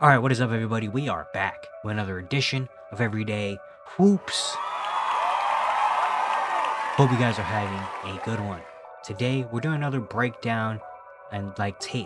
Alright, what is up, everybody? We are back with another edition of Everyday Hoops. Hope you guys are having a good one. Today, we're doing another breakdown and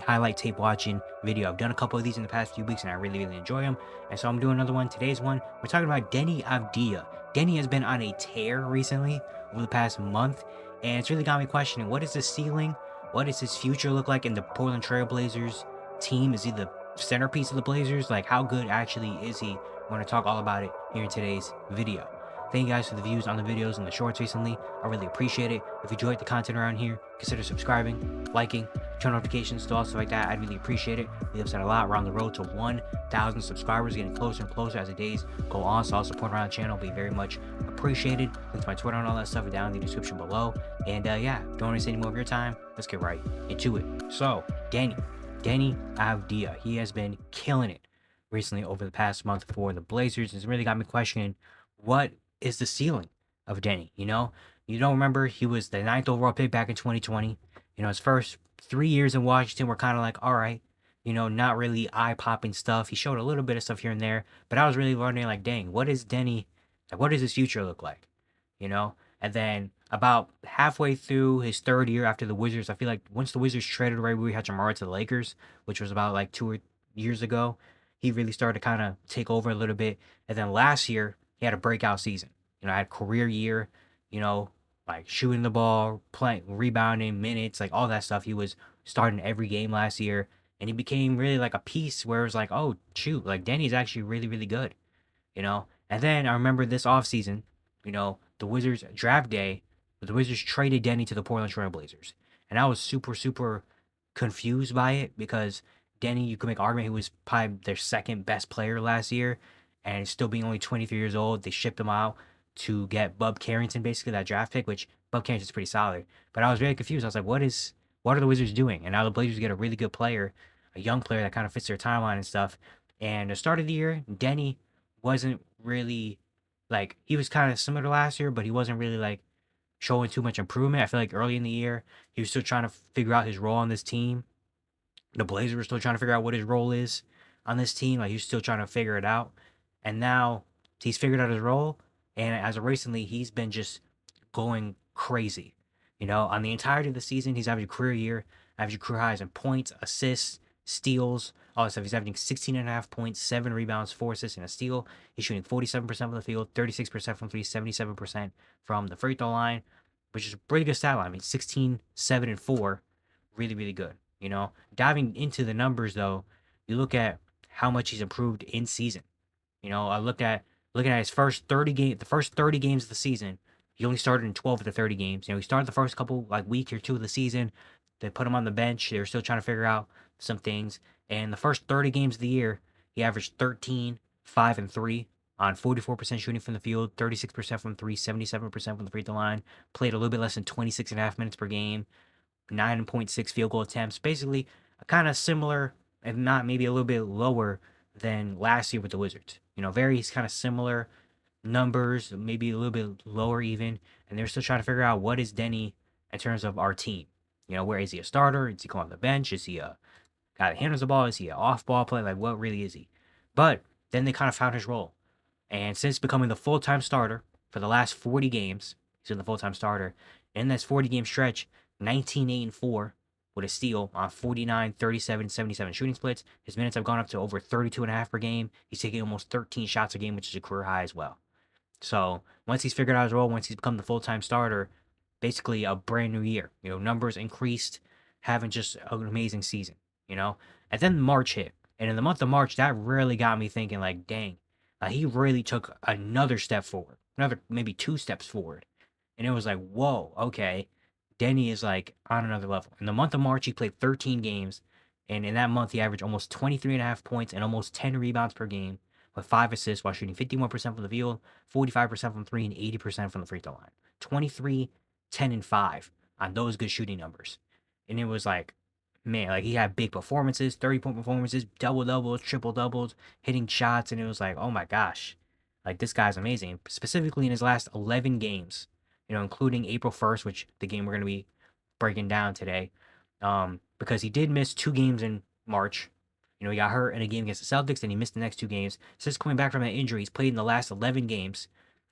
highlight tape watching video. I've done a couple of these in the past few weeks and I really enjoy them. And so I'm doing another one. Today's one, we're talking about Deni Avdija. Deni has been on a tear recently over the past month. And it's really got me questioning, what is the ceiling? What does his future look like in the Portland Trail Blazers team? Is he the centerpiece of the Blazers? Like, how good actually is he? I want to talk all about it here in today's video. Thank you guys for the views on the videos and the shorts recently. I really appreciate it. If you enjoyed the content around here, consider subscribing, liking, turn notifications to all stuff like that. I'd really appreciate it. We have said a lot. We're on the road to 1,000 subscribers, getting closer and closer as the days go on. So all support around the channel will be very much appreciated. Link to my Twitter and all that stuff are down in the description below. And yeah, don't waste any more of your time. Let's get right into it. So, Deni Avdija, he has been killing it recently over the past month for the Blazers. It's really got me questioning, what is the ceiling of Denny? You don't remember, he was the 9th overall pick back in 2020. His first 3 years in Washington were kind of like, all right, not really eye-popping stuff. He showed a little bit of stuff here and there, but I was really wondering, like, dang, what is Denny, like, what does his future look like? And then about halfway through his third year after the Wizards, I feel like once the Wizards traded away Rui Hachimura to the Lakers, which was about like 2 years ago, he really started to kind of take over a little bit. And then last year, he had a breakout season. Had a career year, like shooting the ball, playing, rebounding, minutes, like all that stuff. He was starting every game last year, and he became really like a piece where it was like, oh, shoot, like Denny's actually really good, And then I remember this offseason, the Wizards draft day, the Wizards traded Denny to the Portland Trail Blazers. And I was super confused by it because Denny, you could make an argument, he was probably their second best player last year, and still being only 23 years old, they shipped him out to get Bub Carrington, basically that draft pick, which Bub Carrington's pretty solid. But I was very confused. I was like, what are the Wizards doing? And now the Blazers get a really good player, a young player that kind of fits their timeline and stuff. And the start of the year, Denny wasn't really like, he was kind of similar to last year, but he wasn't really like showing too much improvement. I feel like early in the year, he was still trying to figure out his role on this team. The Blazers were still trying to figure out what his role is on this team. Like, he's still trying to figure it out. And now he's figured out his role. And as of recently, he's been just going crazy. On the entirety of the season, he's averaging career year, averaging career highs in points, assists, steals, all that stuff. He's averaging 16.5 points, 7 rebounds, 4 assists, and a steal. He's shooting 47% from the field, 36% from three, 77% from the free throw line, which is a pretty good stat line. I mean, 16, 7, and 4. Really good. Diving into the numbers, though, you look at how much he's improved in season. I looking at his first 30 games of the season. He only started in 12 of the 30 games. He started the first couple like week or two of the season. They put him on the bench. They were still trying to figure out some things. And the first 30 games of the year, he averaged 13, 5, and 3 on 44% shooting from the field, 36% from three, 77% from the free throw line. Played a little bit less than 26.5 minutes per game, 9.6 field goal attempts. Basically, a kind of similar, if not maybe a little bit lower than last year with the Wizards. Very kind of similar numbers, maybe a little bit lower even. And they're still trying to figure out, what is Denny in terms of our team. Where is he a starter? Is he going on the bench? Is he a guy that handles the ball? Is he an off-ball player? Like, what really is he? But then they kind of found his role. And since becoming the full-time starter for the last 40 games, he's been the full-time starter. In this 40-game stretch, 19, 8, and 4 with a steal on 49, 37, 77 shooting splits. His minutes have gone up to over 32.5 per game. He's taking almost 13 shots a game, which is a career high as well. So once he's figured out his role, once he's become the full-time starter, basically a brand new year. Numbers increased, having just an amazing season, And then March hit. And in the month of March, that really got me thinking, like, dang, he really took another step forward, another maybe 2 steps forward. And it was like, whoa, okay. Denny is like on another level. In the month of March, he played 13 games. And in that month, he averaged almost 23.5 points and almost 10 rebounds per game with 5 assists while shooting 51% from the field, 45% from three, and 80% from the free throw line. 23, 10, and 5 on those good shooting numbers. And it was like, man, like, he had big performances, 30-point performances, double-doubles, triple-doubles, hitting shots. And it was like, oh my gosh, like, this guy's amazing. Specifically in his last 11 games, including April 1st, which the game we're going to be breaking down today, because he did miss 2 games in March. He got hurt in a game against the Celtics, and he missed the next 2 games. Since coming back from that injury, he's played in the last 11 games.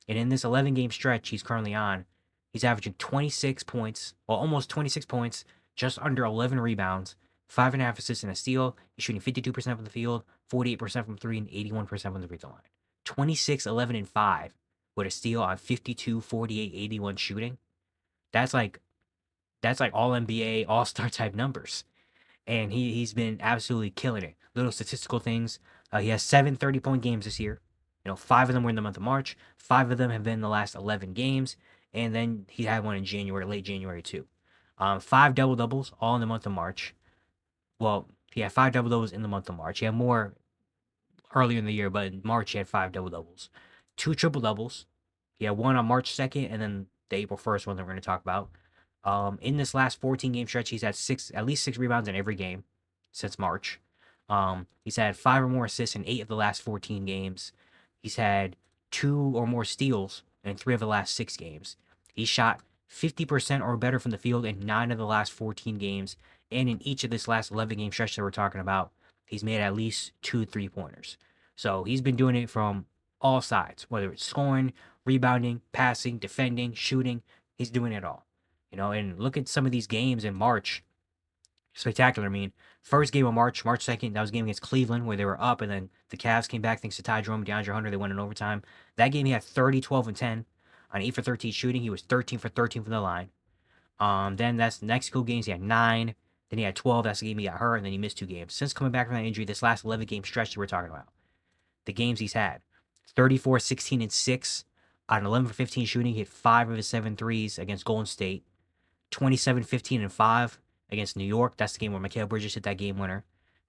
And in this 11-game stretch he's currently on, he's averaging 26 points, well, almost 26 points, just under 11 rebounds, 5.5 assists and a steal. He's shooting 52% from the field, 48% from three, and 81% from the free throw line. 26, 11, and 5 with a steal on 52, 48, 81 shooting. That's like all NBA, all star type numbers. And he's been absolutely killing it. Little statistical things. He has 7 30-point games this year. 5 of them were in the month of March. 5 of them have been in the last 11 games. And then he had one in January, late January too. 5 double doubles, all in the month of March. Well, he had 5 double doubles in the month of March. He had more earlier in the year, but in March he had 5 double doubles. 2 triple doubles. He had one on March 2nd, and then the April 1st one that we're going to talk about. In this last 14-game stretch, he's had at least 6 rebounds in every game since March. He's had 5 or more assists in 8 of the last 14 games. He's had 2 or more steals in 3 of the last 6 games. He shot 50% or better from the field in 9 of the last 14 games. And in each of this last 11-game stretch that we're talking about, he's made at least 2 3-pointers. So he's been doing it from all sides, whether it's scoring, rebounding, passing, defending, shooting. He's doing it all. And look at some of these games in March. Spectacular. I mean, first game of March 2nd, that was a game against Cleveland where they were up, and then the Cavs came back thanks to Ty Jerome and DeAndre Hunter. They went in overtime. That game, he had 30, 12, and 10 on 8 for 13 shooting. He was 13 for 13 from the line. Then that's the next 2 games. He had 9. Then he had 12. That's the game he got hurt, and then he missed 2 games. Since coming back from that injury, this last 11-game stretch that we're talking about, the games he's had, 34, 16, and 6 on 11 for 15 shooting. He hit 5 of his 7 threes against Golden State. 27, 15, and 5 against New York. That's the game where Mikal Bridges hit that game winner.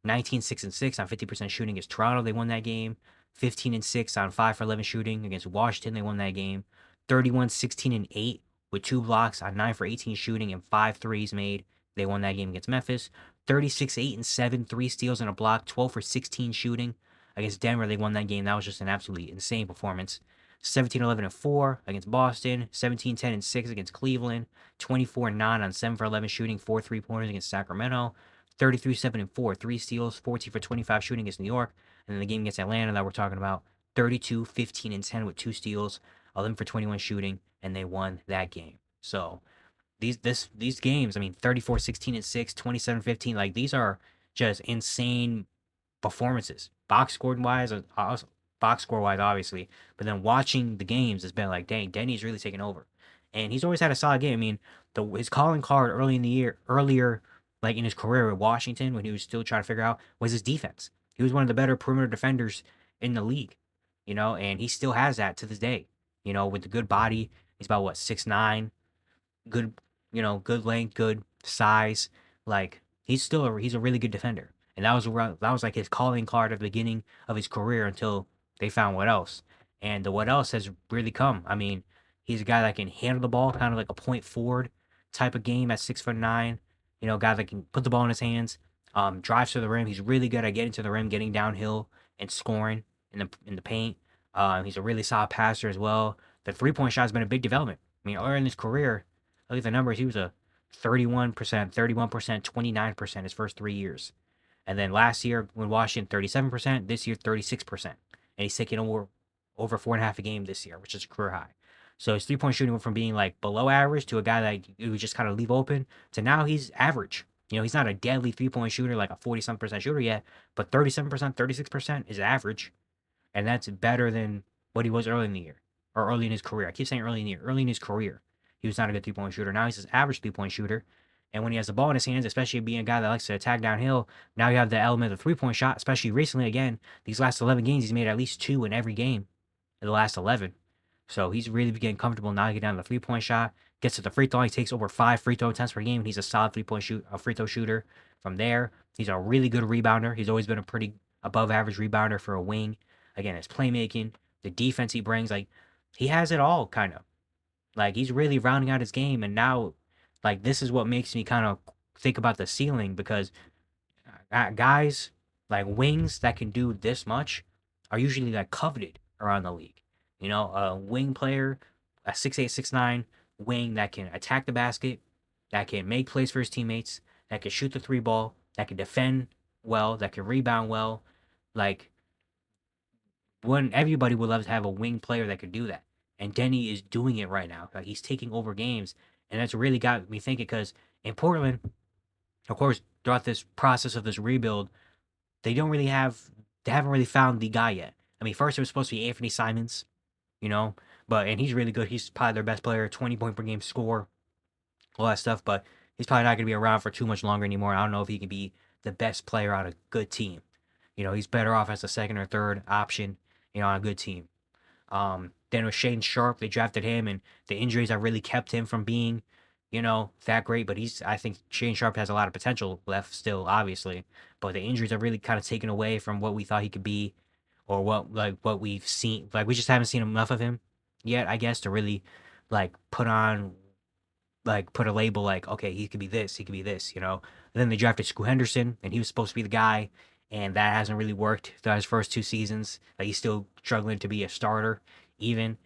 19, 6, and 6 on 50% shooting against Toronto. They won that game. 15 and 6 on 5 for 11 shooting against Washington. They won that game. 31, 16, and 8 with 2 blocks on 9 for 18 shooting and 5 threes made. They won that game against Memphis. 36, 8, and 7, 3 steals and a block. 12 for 16 shooting against Denver. They won that game. That was just an absolutely insane performance. 17, 11, and 4 against Boston. 17, 10, and 6 against Cleveland. 24 and 9 on 7 for 11 shooting. 4 3-pointers against Sacramento. 33, 7, and 4. 3 steals. 14 for 25 shooting against New York. And then the game against Atlanta that we're talking about. 32, 15, and 10 with 2 steals. 11 for 21 shooting. And they won that game. So these games, I mean, 34, 16, and 6. 27, 15. Like, these are just insane performances. Box score wise, obviously, but then watching the games has been like, dang, Denny's really taking over, and he's always had a solid game. I mean, his calling card earlier, like in his career at Washington, when he was still trying to figure out, was his defense. He was one of the better perimeter defenders in the league, and he still has that to this day. With the good body, he's about 6'9", good, good length, good size. Like, he's a really good defender. And that was like his calling card at the beginning of his career until they found what else. And the what else has really come. I mean, he's a guy that can handle the ball, kind of like a point forward type of game at 6'9". Guy that can put the ball in his hands, drives to the rim. He's really good at getting to the rim, getting downhill, and scoring in the paint. He's a really solid passer as well. The 3-point shot has been a big development. I mean, earlier in his career, look at the numbers. He was a 31%, 31%, 29% his first 3 years. And then last year, when Washington, 37%. This year, 36%. And he's taking over 4.5 a game this year, which is a career high. So his 3-point shooting went from being like below average to a guy that you would just kind of leave open to now he's average. He's not a deadly 3-point shooter, like a 40-something% shooter yet, but 37%, 36% is average. And that's better than what he was early in the year, or early in his career. I keep saying early in the year. Early in his career, he was not a good 3-point shooter. Now he's an average 3-point shooter. And when he has the ball in his hands, especially being a guy that likes to attack downhill, now you have the element of the 3-point shot, especially recently. Again, these last 11 games, he's made at least 2 in every game in the last 11. So he's really getting comfortable now to get down to the 3-point shot, gets to the free throw line. He takes over 5 free throw attempts per game, and he's a solid free throw shooter. From there, he's a really good rebounder. He's always been a pretty above average rebounder for a wing. Again, his playmaking, the defense he brings, like, he has it all, kind of. Like, he's really rounding out his game, and now, like, this is what makes me kind of think about the ceiling, because guys, like, wings that can do this much are usually, like, coveted around the league. A wing player, a 6'8", 6'9" wing that can attack the basket, that can make plays for his teammates, that can shoot the 3 ball, that can defend well, that can rebound well. Like, when everybody would love to have a wing player that could do that. And Denny is doing it right now. Like, he's taking over games. And that's really got me thinking because in Portland, of course, throughout this process of this rebuild, they don't really have, they haven't really found the guy yet. I mean, first it was supposed to be Anthony Simons, you know, and he's really good. He's probably their best player, 20-point per game score, all that stuff, but he's probably not going to be around for too much longer anymore. I don't know if he can be the best player on a good team. You know, he's better off as a second or third option, on a good team. Then with Shane Sharp, they drafted him, and the injuries have really kept him from being, that great. But I think Shane Sharp has a lot of potential left still, obviously. But the injuries have really kind of taken away from what we thought he could be, or what we've seen. Like, we just haven't seen enough of him yet, I guess, to really put a label like, okay, he could be this, he could be this. And then they drafted Scoot Henderson, and he was supposed to be the guy, and that hasn't really worked throughout his first 2 seasons. Like, he's still struggling to be a starter, even.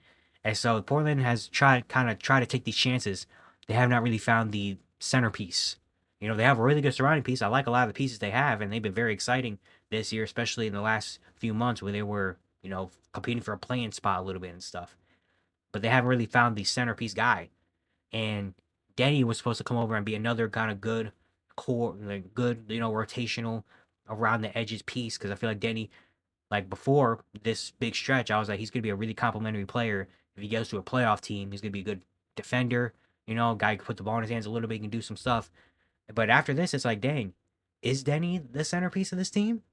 And so Portland has tried to take these chances. They have not really found the centerpiece. They have a really good surrounding piece. I like a lot of the pieces they have, and they've been very exciting this year, especially in the last few months where they were, competing for a playing spot a little bit and stuff. But they haven't really found the centerpiece guy. And Denny was supposed to come over and be another kind of good core, like good, rotational around the edges piece. Because I feel like Denny, like before this big stretch, I was like, he's gonna be a really complimentary player. If he goes to a playoff team, he's gonna be a good defender. Guy who can put the ball in his hands a little bit, he can do some stuff. But after this, it's like, dang, is Denny the centerpiece of this team?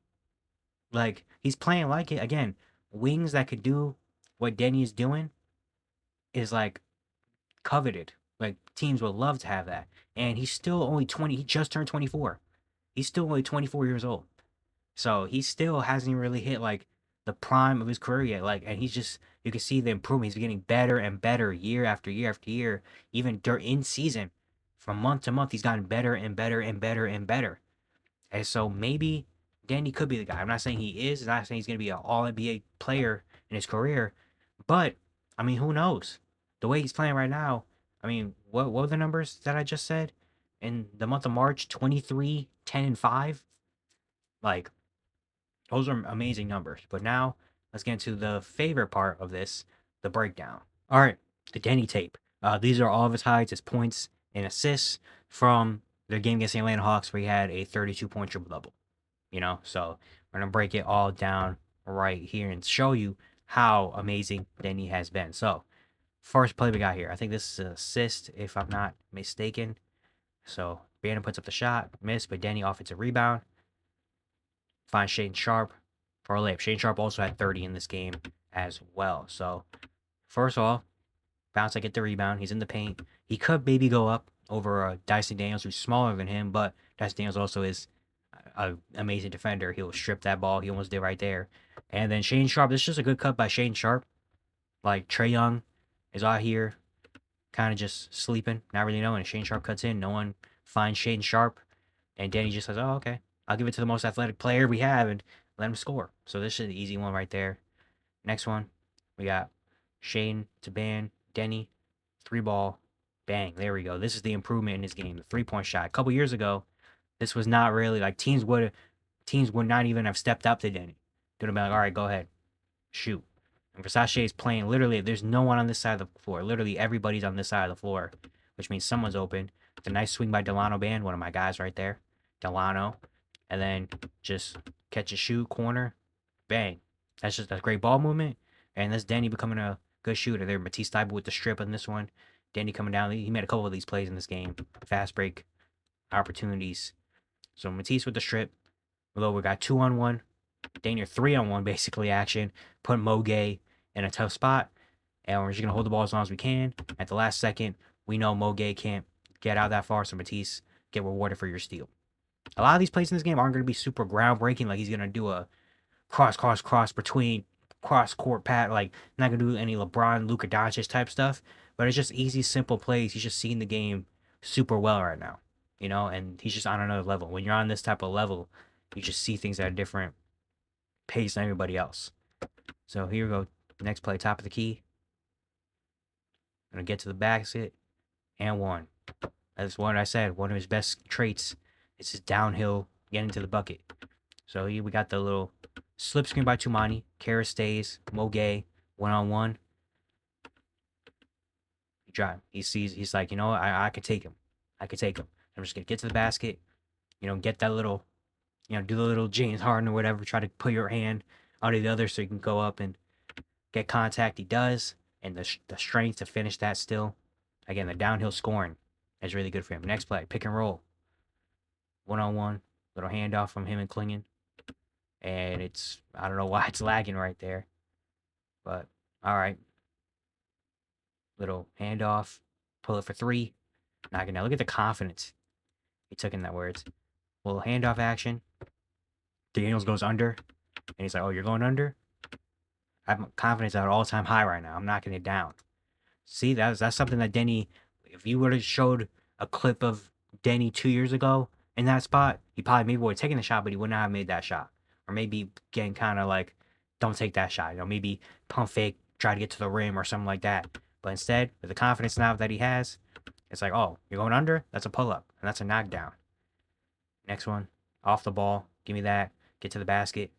Like, he's playing like it again. Wings that could do what Denny is doing is like coveted. Like, teams would love to have that. And he's still only 20. He just turned 24. He's still only 24 years old. So he still hasn't even really hit like the prime of his career yet. Like, and he's just, you can see the improvement. He's getting better and better year after year after year. Even during in season, from month to month, he's gotten better and better and better and better. And so maybe Danny could be the guy. I'm not saying he is. I'm not saying he's going to be an all NBA player in his career. But, I mean, who knows? The way he's playing right now, I mean, what were the numbers that I just said? In the month of March, 23, 10, and 5. Like, those are amazing numbers. But now, let's get into the favorite part of this, the breakdown. All right, the Denny tape. These are all of his highlights, his points and assists from the game against the Atlanta Hawks where he had a 32-point triple-double. So we're going to break it all down right here and show you how amazing Denny has been. So, first play we got here. I think this is an assist, if I'm not mistaken. So, Bannon puts up the shot, missed, but Denny offensive rebound. Finds Shane Sharp for a layup. Shane Sharp also had 30 in this game as well. So, first of all, Bounce, I get the rebound. He's in the paint. He could maybe go up over Dyson Daniels, who's smaller than him, but Dyson Daniels also is an amazing defender. He'll strip that ball. He almost did right there. And then Shane Sharp. This is just a good cut by Shane Sharp. Like, Trae Young is out here kind of just sleeping, not really knowing. Shane Sharp cuts in. No one finds Shane Sharp. And Denny just says, oh, okay. I'll give it to the most athletic player we have and let him score. So this is an easy one right there. Next one, we got Shane to Ban, Denny, 3-ball, bang. There we go. This is the improvement in his game, the 3-point shot. A couple years ago, this was not really like teams would not even have stepped up to Denny. They'd have been like, all right, go ahead, shoot. And Versace is playing literally. There's no one on this side of the floor. Literally everybody's on this side of the floor, which means someone's open. It's a nice swing by Delano Band, one of my guys right there, Delano, and then just catch a shoot corner, bang. That's just a great ball movement, and that's Denny becoming a good shooter. There, Matisse Thybulle with the strip on this one. Denny coming down. He made a couple of these plays in this game. Fast break opportunities. So Matisse with the strip. Although we got 2-on-1. Daniel 3-on-1 basically action. Put Moge in a tough spot. And we're just going to hold the ball as long as we can. At the last second, we know Moge can't get out that far. So Matisse, get rewarded for your steal. A lot of these plays in this game aren't going to be super groundbreaking. Like, he's going to do a cross between cross court pat, like not gonna do any LeBron, Luka Doncic type stuff, but it's just easy, simple plays. He's just seeing the game super well right now, and he's just on another level. When you're on this type of level, you just see things at a different pace than everybody else. So here we go. Next play, top of the key. Gonna get to the basket and one. That's what I said. One of his best traits is his downhill getting to the bucket. So we got the little slip screen by Tumani. Kara stays. Moge, one-on-one. Drive. He sees, he's like, you know what? I could take him. I could take him. I'm just going to get to the basket, get that little, do the little James Harden or whatever. Try to put your hand under the other so you can go up and get contact. He does. And the strength to finish that still. Again, the downhill scoring is really good for him. Next play, pick and roll. One-on-one. Little handoff from him and Klingon. And I don't know why it's lagging right there. But, all right. Little handoff. Pull it for three. Not gonna look at the confidence he took in that words. Little handoff action. Daniels goes under. And he's like, oh, you're going under? I have confidence at an all-time high right now. I'm knocking it down. See, that's something that Denny, if you would have showed a clip of Denny 2 years ago in that spot, he probably maybe would have taken the shot, but he would not have made that shot. Or maybe getting kind of like, don't take that shot. Maybe pump fake, try to get to the rim or something like that. But instead, with the confidence now that he has, it's like, oh, you're going under? That's a pull-up, and that's a knockdown. Next one, off the ball. Give me that. Get to the basket.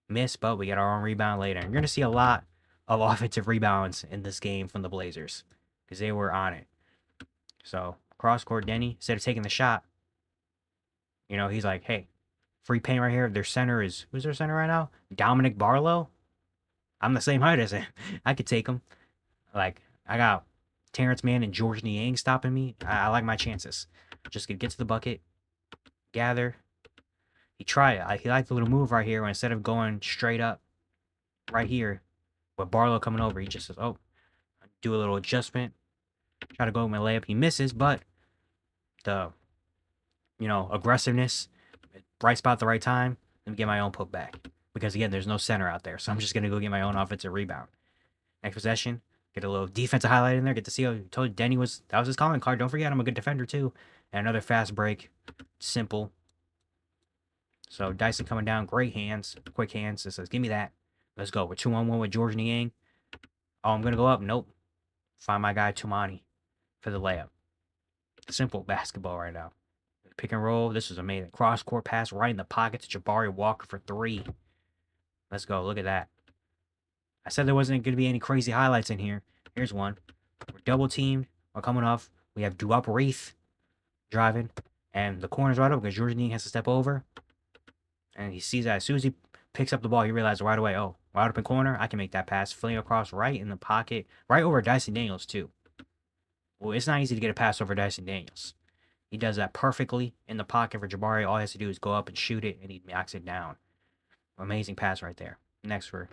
Miss, but we get our own rebound later. And you're going to see a lot of offensive rebounds in this game from the Blazers because they were on it. So, cross-court Denny, instead of taking the shot, he's like, hey, free paint right here. Their center is, who's their center right now? Dominic Barlow? I'm the same height as him. I could take him. Like, I got Terrence Mann and George Niang stopping me. I like my chances. Just gonna get to the bucket, gather. He tried it. He liked the little move right here where instead of going straight up right here with Barlow coming over, he just says, oh, do a little adjustment. Try to go with my layup. He misses, but the, aggressiveness, right spot at the right time, let me get my own putback. Because again, there's no center out there. So I'm just gonna go get my own offensive rebound. Next possession, get a little defensive highlight in there. Get to see. I told you Denny that was his calling card. Don't forget, I'm a good defender too. And another fast break, simple. So Dyson coming down, great hands, quick hands. It says, give me that. Let's go. We're 2-on-1 with George Niang. Oh, I'm gonna go up. Nope. Find my guy Tumani for the layup. Simple basketball right now. Pick and roll. This is amazing. Cross court pass right in the pocket to Jabari Walker for three. Let's go. Look at that. I said there wasn't going to be any crazy highlights in here. Here's one. We're double teamed. We're coming off. We have Duop Reef driving. And the corner's right up because George Niang has to step over. And he sees that as soon as he picks up the ball, he realizes right away, oh, wide open corner, I can make that pass. Fling across right in the pocket. Right over Dyson Daniels, too. Well, it's not easy to get a pass over Dyson Daniels. He does that perfectly in the pocket for Jabari. All he has to do is go up and shoot it, and he knocks it down. Amazing pass right there. Next, we're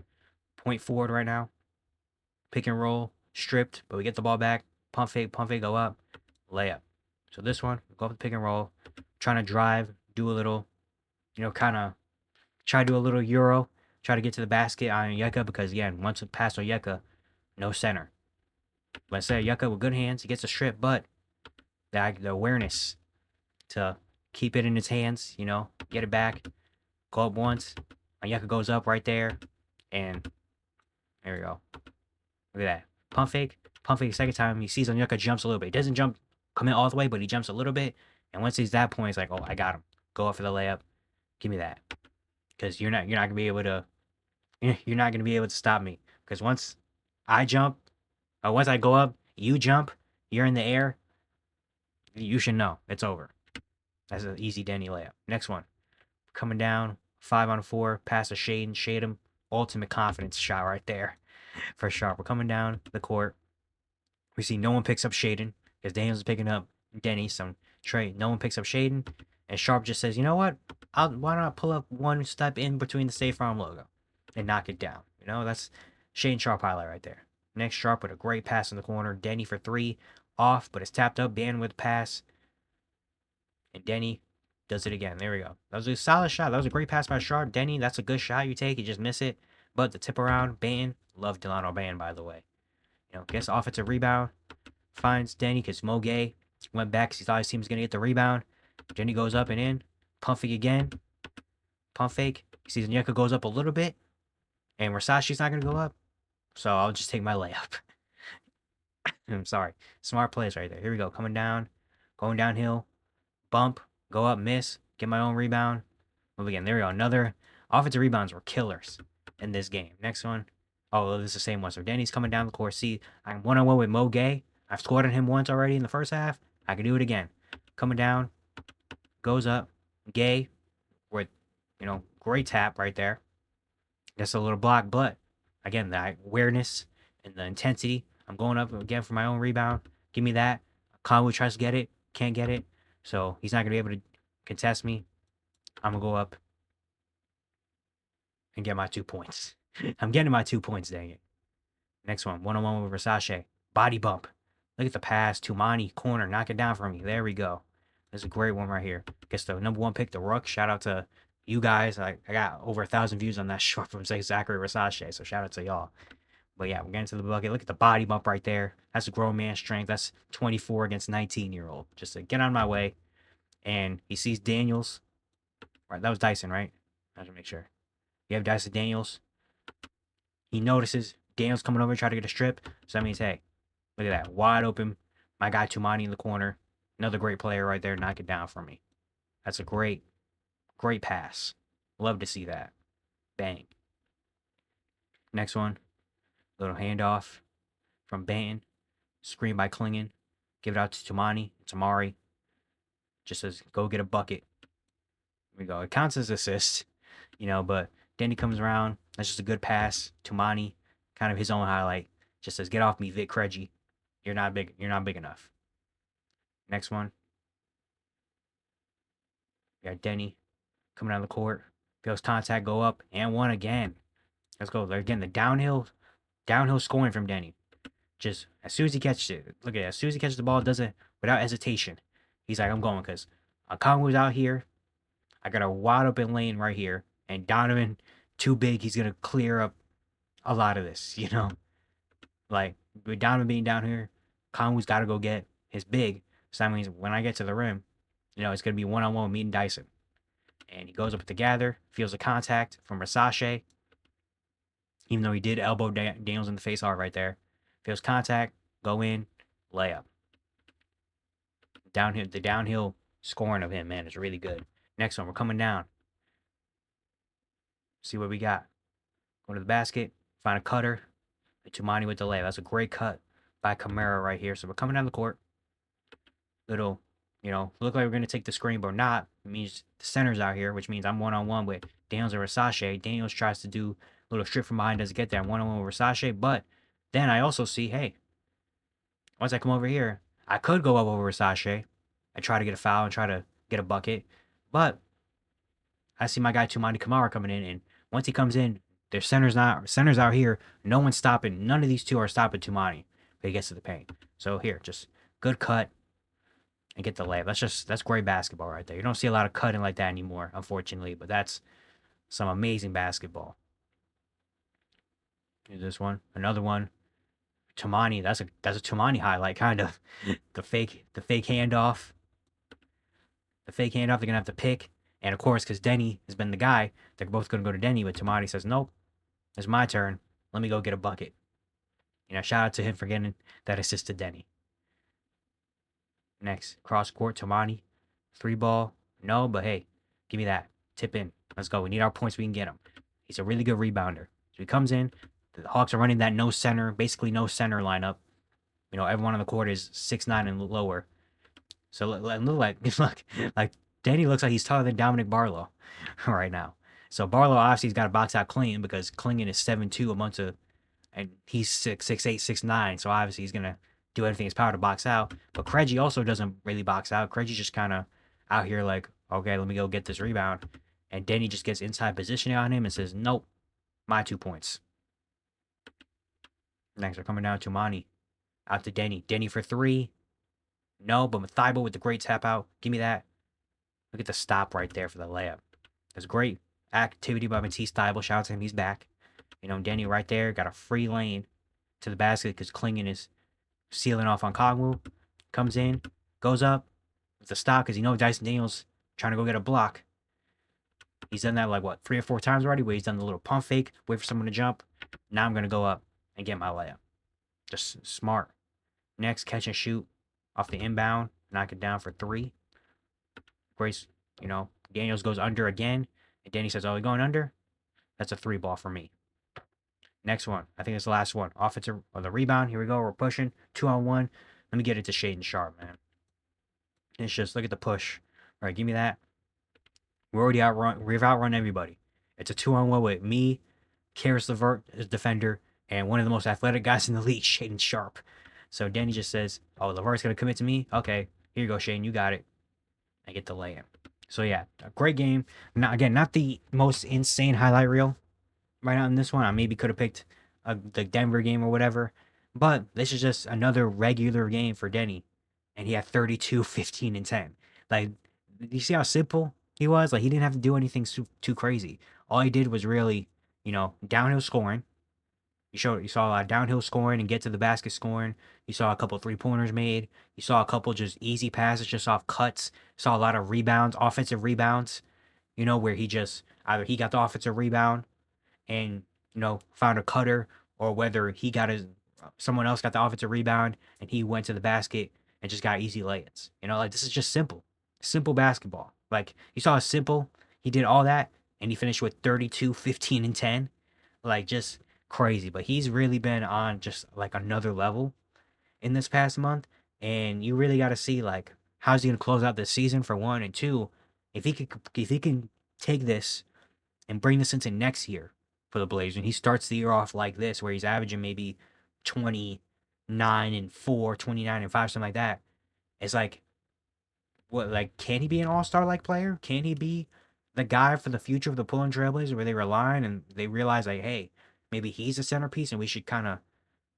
point forward right now. Pick and roll, stripped, but we get the ball back. Pump fake, go up, layup. So this one, go up the pick and roll, trying to drive, do a little, kind of try to do a little Euro, try to get to the basket on Onyeka because, again, once it passed Onyeka, no center. But instead, Onyeka with good hands, he gets a strip, but the awareness to keep it in his hands, get it back, go up once, Onyeka goes up right there, and there we go. Look at that. Pump fake second time, he sees Onyeka jumps a little bit. He doesn't jump, come in all the way, but he jumps a little bit, and once he's that point, he's like, oh, I got him. Go up for the layup. Give me that. Because you're not gonna be able to stop me. Because once I jump, or once I go up, you jump, you're in the air, you should know it's over. That's an easy Denny layup. Next one, coming down, 5-on-4, pass to Shaden, Shaden, ultimate confidence shot right there for Sharp. We're coming down the court. We see no one picks up Shaden because Daniels is picking up Denny. Some trade. No one picks up Shaden, and Sharp just says, you know what? Why not pull up one step in between the State Farm logo and knock it down? That's Shaden Sharp highlight right there. Next, Sharp with a great pass in the corner. Denny for three. Off, but it's tapped up. Bandwidth pass. And Denny does it again. There we go. That was a solid shot. That was a great pass by Sharp. Denny, that's a good shot you take. You just miss it. But the tip around, Ban. Love Delano Ban, by the way. Gets offensive rebound. Finds Denny because Moge went back because he thought his team was going to get the rebound. Denny goes up and in. Pump fake again. Pump fake. He sees Onyeka goes up a little bit. And Rasashi's not going to go up. So I'll just take my layup. I'm sorry. Smart plays right there. Here we go. Coming down. Going downhill. Bump. Go up. Miss. Get my own rebound. Move again. There we go. Another offensive rebounds were killers in this game. Next one. Oh, this is the same one. So Denny's coming down the court. See, I'm one-on-one with Mo Gay. I've scored on him once already in the first half. I can do it again. Coming down, goes up. Gay with, great tap right there. Just a little block, but again, the awareness and the intensity. I'm going up again for my own rebound. Give me that. Conway tries to get it. Can't get it. So he's not going to be able to contest me. I'm going to go up and get my 2 points. I'm getting my 2 points, dang it. Next one, one-on-one with Versace. Body bump. Look at the pass. Tumani, corner, knock it down for me. There we go. This is a great one right here. Gets the #1 pick, the Rook. Shout out to you guys. I got over 1,000 views on that short from Zachary Versace, so shout out to y'all. But yeah, we're getting to the bucket. Look at the body bump right there. That's a grown man strength. That's 24 against 19-year-old. Just to get on my way. And he sees Daniels. Right, that was Dyson, right? I have to make sure. You have Dyson Daniels. He notices Daniels coming over to try to get a strip. So that means, hey, look at that. Wide open. My guy Tumani in the corner. Another great player right there. Knock it down for me. That's a great pass. Love to see that. Bang. Next one. Little handoff from Banton. Screen by Klingon. Give it out to Tumani. Tamari. Just says, go get a bucket. Here we go. It counts as assist, but Denny comes around. That's just a good pass. Tumani, kind of his own highlight. Just says, get off me, Vic Craigie. You're not big enough. Next one. We got Denny coming down the court. Feels contact, go up, and one again. Let's go. Again, the downhill scoring from Denny. Just as soon as he catches it, look at it. As soon as he catches the ball, does it without hesitation. He's like, I'm going because Okongwu's out here. I got a wide open lane right here. And Donovan, too big. He's going to clear up a lot of this, Like, with Donovan being down here, Okongwu's got to go get his big. So that means when I get to the rim, it's going to be one-on-one with me and Dyson. And he goes up to gather, feels the contact from Versace. Even though he did elbow Daniels in the face hard right there. Feels contact, go in, layup. The downhill scoring of him, man, is really good. Next one, we're coming down. See what we got. Go to the basket, find a cutter. Tumani with the layup. That's a great cut by Kamara right here. So we're coming down the court. Little, look like we're going to take the screen, but not. It means the center's out here, which means I'm one-on-one with Daniels and Versace. Daniels tries to do a little strip from behind, doesn't get there. I'm one-on-one with Versace, but then I also see, hey, once I come over here, I could go up over Versace and try to get a foul and try to get a bucket, but I see my guy Tumani Kamara coming in, and once he comes in, their center's out here. No one's stopping. None of these two are stopping Tumani, but he gets to the paint. So here, just good cut and get the layup. That's great basketball right there. You don't see a lot of cutting like that anymore, unfortunately, but that's some amazing basketball. Here's this one, another one. Tumani, that's a Tumani highlight, kind of. the fake handoff. The fake handoff, they're gonna have to pick. And of course, because Denny has been the guy, they're both gonna go to Denny, but Tumani says, nope, it's my turn. Let me go get a bucket. Shout out to him for getting that assist to Denny. Next, cross court, Tumani. 3-ball. No, but hey, give me that. Tip in. Let's go. We need our points. We can get him. He's a really good rebounder. So he comes in. The Hawks are running that no center, basically no center lineup. Everyone on the court is 6'9" and lower. So look like Denny looks like he's taller than Dominic Barlow right now. So Barlow obviously has got to box out Klingon because Klingon is 7'2", and he's 6'8", 6'9". So obviously he's gonna do everything in his power to box out. But Craigie also doesn't really box out. Craigie's just kind of out here like, okay, let me go get this rebound. And Denny just gets inside positioning on him and says, nope, my 2 points. Next, we're coming down to Mani. Out to Denny. Denny for 3. No, but Thibault with the great tap out. Give me that. Look at the stop right there for the layup. That's great activity by Matisse Thibault. Shout out to him. He's back. Denny right there. Got a free lane to the basket because Klingon is sealing off on Kongwu. Comes in. Goes up with the stop because Dyson Daniels trying to go get a block. He's done that like, 3 or 4 times already where he's done the little pump fake. Wait for someone to jump. Now I'm going to go up and get my layup. Just smart. Next, catch and shoot off the inbound. Knock it down for 3. Grace, Daniels goes under again. And Denny says, "Oh, we going under?" That's a 3 ball for me. Next one. I think it's the last one. Offensive or the rebound. Here we go. We're pushing 2-on-1. Let me get it to Shaden Sharp, man. It's just look at the push. All right, give me that. We're already outrun. We've outrun everybody. It's a 2-on-1 with me, Karis LeVert as defender, and one of the most athletic guys in the league, Shaden Sharp. So Denny just says, "Oh, LeVert's gonna commit to me. Okay, here you go, Shaden. You got it." I get the lay-in. So yeah, a great game. Not the most insane highlight reel right now in this one. I maybe could have picked the Denver game or whatever, but this is just another regular game for Denny, and he had 32, 15, and 10. Like, you see how simple he was? Like, he didn't have to do anything too crazy. All he did was really, downhill scoring. You saw a lot of downhill scoring and get to the basket scoring. You saw a couple 3-pointers made. You saw a couple just easy passes just off cuts. Saw a lot of rebounds, offensive rebounds. Where he just either he got the offensive rebound and found a cutter, or whether he got someone else got the offensive rebound and he went to the basket and just got easy layups. Like, this is just simple basketball. Like, you saw how simple he did all that, and he finished with 32, 15, and 10. Like, just crazy. But he's really been on just like another level in this past month, and you really got to see, like, how's he gonna close out this season, for one, and two, if he can take this and bring this into next year for the Blazers. And he starts the year off like this, where he's averaging maybe 29-4, 29-5, something like that. It's like, what, like, can he be an all-star like player? Can he be the guy for the future of the Portland Trailblazers, where they rely on and they realize, like, hey, maybe he's a centerpiece and we should kind of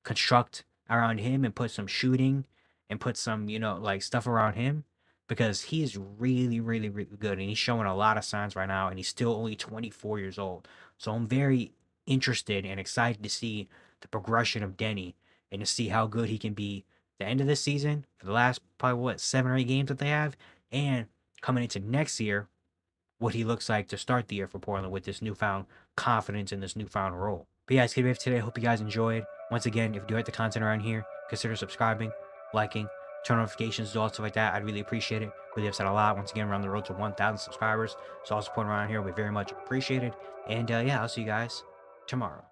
construct around him and put some shooting and put some, like, stuff around him, because he's really, really, really good and he's showing a lot of signs right now, and he's still only 24 years old. So I'm very interested and excited to see the progression of Denny and to see how good he can be the end of this season for the last probably 7 or 8 games that they have, and coming into next year, what he looks like to start the year for Portland with this newfound confidence and this newfound role. But yeah, it's gonna be it for today. I hope you guys enjoyed. Once again, if you do like the content around here, consider subscribing, liking, turn notifications, all stuff like that. I'd really appreciate it. Really upset a lot. Once again, we're on the road to 1,000 subscribers. So all support around here will be very much appreciated. And yeah, I'll see you guys tomorrow.